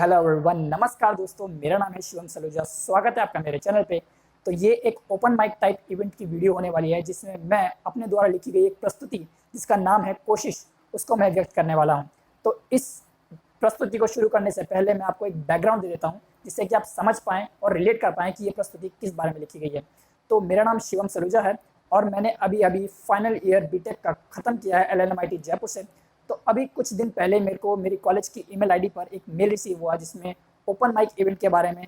Hello everyone, नमस्कार दोस्तों, मेरा नाम है शिवम सलूजा। स्वागत है आपका मेरे चैनल पे। तो ये एक ओपन माइक टाइप इवेंट की वीडियो होने वाली है जिसमें मैं अपने द्वारा लिखी गई एक प्रस्तुति जिसका नाम है कोशिश, उसको मैं व्यक्त करने वाला हूँ। तो इस प्रस्तुति को शुरू करने से पहले मैं आपको एक बैकग्राउंड दे देता हूँ जिससे कि आप समझ पाएँ और रिलेट कर पाएँ कि ये प्रस्तुति किस बारे में लिखी गई है। तो मेरा नाम शिवम सलूजा है और मैंने अभी अभी फाइनल ईयर बीटेक का ख़त्म किया है LNMIT जयपुर से। तो अभी कुछ दिन पहले मेरे को मेरी कॉलेज की ईमेल आईडी पर एक मेल रिसीव हुआ जिसमें ओपन माइक इवेंट के बारे में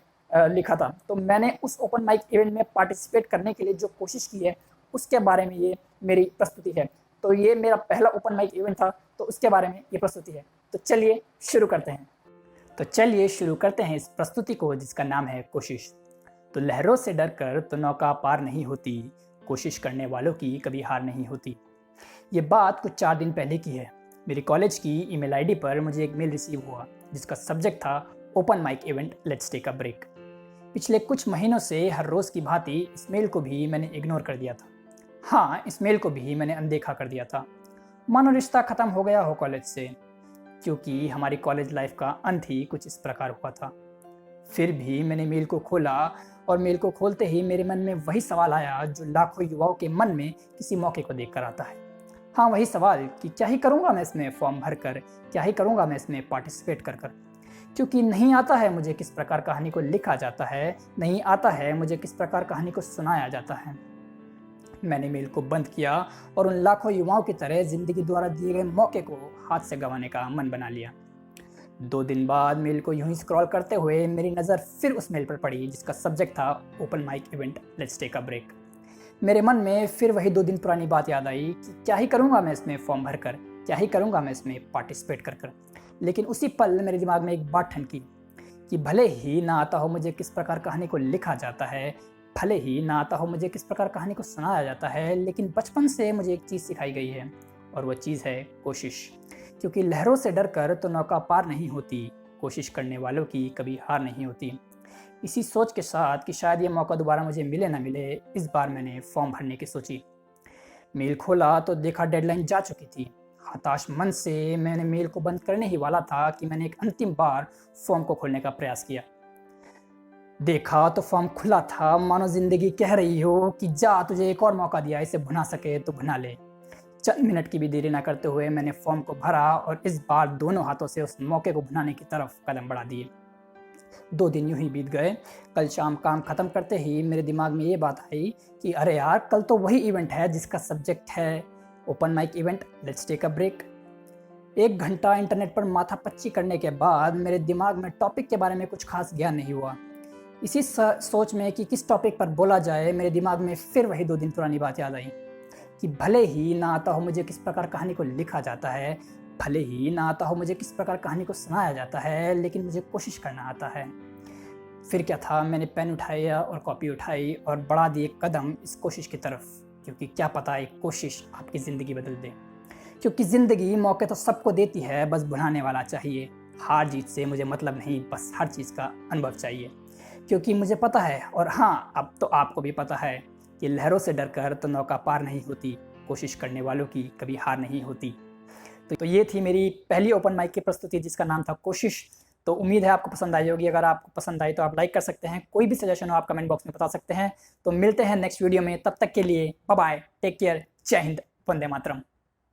लिखा था। तो मैंने उस ओपन माइक इवेंट में पार्टिसिपेट करने के लिए जो कोशिश की है उसके बारे में ये मेरी प्रस्तुति है। तो ये मेरा पहला ओपन माइक इवेंट था, तो उसके बारे में ये प्रस्तुति है। तो चलिए शुरू करते हैं इस प्रस्तुति को जिसका नाम है कोशिश। तो लहरों से डर कर तो नौका पार नहीं होती, कोशिश करने वालों की कभी हार नहीं होती। ये बात कुछ 4 दिन पहले की है। मेरी कॉलेज की ईमेल आईडी पर मुझे एक मेल रिसीव हुआ जिसका सब्जेक्ट था open mic event, let's take a break. पिछले कुछ महीनों से हर रोज़ की भांति इस मेल को भी मैंने इग्नोर कर दिया था। हाँ, इस मेल को भी मैंने अनदेखा कर दिया था, मानो रिश्ता ख़त्म हो गया हो कॉलेज से, क्योंकि हमारी कॉलेज लाइफ का अंत ही कुछ इस प्रकार हुआ था। फिर भी मैंने मेल को खोला और मेल को खोलते ही मेरे मन में वही सवाल आया जो लाखों युवाओं के मन में किसी मौके को देखकर आता है। हाँ, वही सवाल कि क्या ही करूँगा मैं इसमें फॉर्म भर कर, क्या ही करूँगा मैं इसमें पार्टिसिपेट कर कर, क्योंकि नहीं आता है मुझे किस प्रकार कहानी को लिखा जाता है, नहीं आता है मुझे किस प्रकार कहानी को सुनाया जाता है। मैंने मेल को बंद किया और उन लाखों युवाओं की तरह ज़िंदगी द्वारा दिए गए मौके को हाथ से गंवाने का मन बना लिया। 2 दिन बाद मेल को यूं ही स्क्रॉल करते हुए मेरी नज़र फिर उस मेल पर पड़ी जिसका सब्जेक्ट था open mic event, let's take a break. मेरे मन में फिर वही 2 दिन पुरानी बात याद आई कि क्या ही करूँगा मैं इसमें फॉर्म भर कर, क्या ही करूँगा मैं इसमें पार्टिसिपेट कर कर। लेकिन उसी पल मेरे दिमाग में एक बात ठनकी कि भले ही ना आता हो मुझे किस प्रकार कहानी को लिखा जाता है, भले ही ना आता हो मुझे किस प्रकार कहानी को सुनाया जाता है, लेकिन बचपन से मुझे एक चीज़ सिखाई गई है और वह चीज़ है कोशिश। क्योंकि लहरों से डर कर तो नौका पार नहीं होती, कोशिश करने वालों की कभी हार नहीं होती। इसी सोच के साथ कि शायद ये मौका दोबारा मुझे मिले ना मिले, इस बार मैंने फॉर्म भरने की सोची। मेल खोला तो देखा डेडलाइन जा चुकी थी। हताश मन से मैंने मेल को बंद करने ही वाला था कि मैंने एक अंतिम बार फॉर्म को खोलने का प्रयास किया। देखा तो फॉर्म खुला था, मानो जिंदगी कह रही हो कि जा, तुझे एक और मौका दिया, इसे भुना सके तो भुना ले। चंद मिनट की भी देरी ना करते हुए मैंने फॉर्म को भरा और इस बार दोनों हाथों से उस मौके को भुनाने की तरफ कदम बढ़ा दिए। 2 दिन यूं ही बीत गए। कल शाम काम ख़त्म करते ही मेरे दिमाग में ये बात आई कि अरे यार, कल तो वही इवेंट है जिसका सब्जेक्ट है open mic event, let's take a break. 1 घंटा इंटरनेट पर माथापच्ची करने के बाद मेरे दिमाग में टॉपिक के बारे में कुछ खास ज्ञान नहीं हुआ। इसी सोच में कि किस टॉपिक पर बोला जाए, मेरे दिमाग में फिर वही 2 दिन पुरानी बात याद आई कि भले ही ना आता हो मुझे किस प्रकार कहानी को लिखा जाता है, भले ही ना आता हो मुझे किस प्रकार कहानी को सुनाया जाता है, लेकिन मुझे कोशिश करना आता है। फिर क्या था, मैंने पेन उठाया और कॉपी उठाई और बढ़ा दिए कदम इस कोशिश की तरफ, क्योंकि क्या पता एक कोशिश आपकी ज़िंदगी बदल दे। क्योंकि ज़िंदगी मौके तो सबको देती है, बस भुलाने वाला चाहिए। हार जीत से मुझे मतलब नहीं, बस हर चीज़ का अनुभव चाहिए। क्योंकि मुझे पता है, और हाँ, अब तो आपको भी पता है कि लहरों से डर कर तो नौका पार नहीं होती, कोशिश करने वालों की कभी हार नहीं होती। तो ये थी मेरी पहली ओपन माइक की प्रस्तुति जिसका नाम था कोशिश। तो उम्मीद है आपको पसंद आई होगी। अगर आपको पसंद आई तो आप लाइक कर सकते हैं, कोई भी सजेशन हो आप कमेंट बॉक्स में बता सकते हैं। तो मिलते हैं नेक्स्ट वीडियो में, तब तक के लिए बाय बाय, टेक केयर, जय हिंद, वंदे मातरम।